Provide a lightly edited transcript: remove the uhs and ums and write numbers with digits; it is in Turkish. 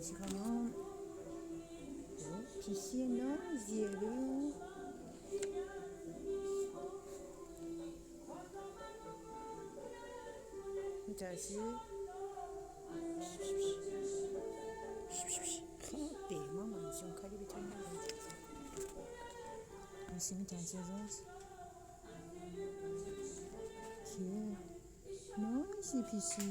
시간은 PC는 zero. 자식 beğenmem anasını kalbi tanımam. Anasını tanıyacağız. Ki nasıl pisi?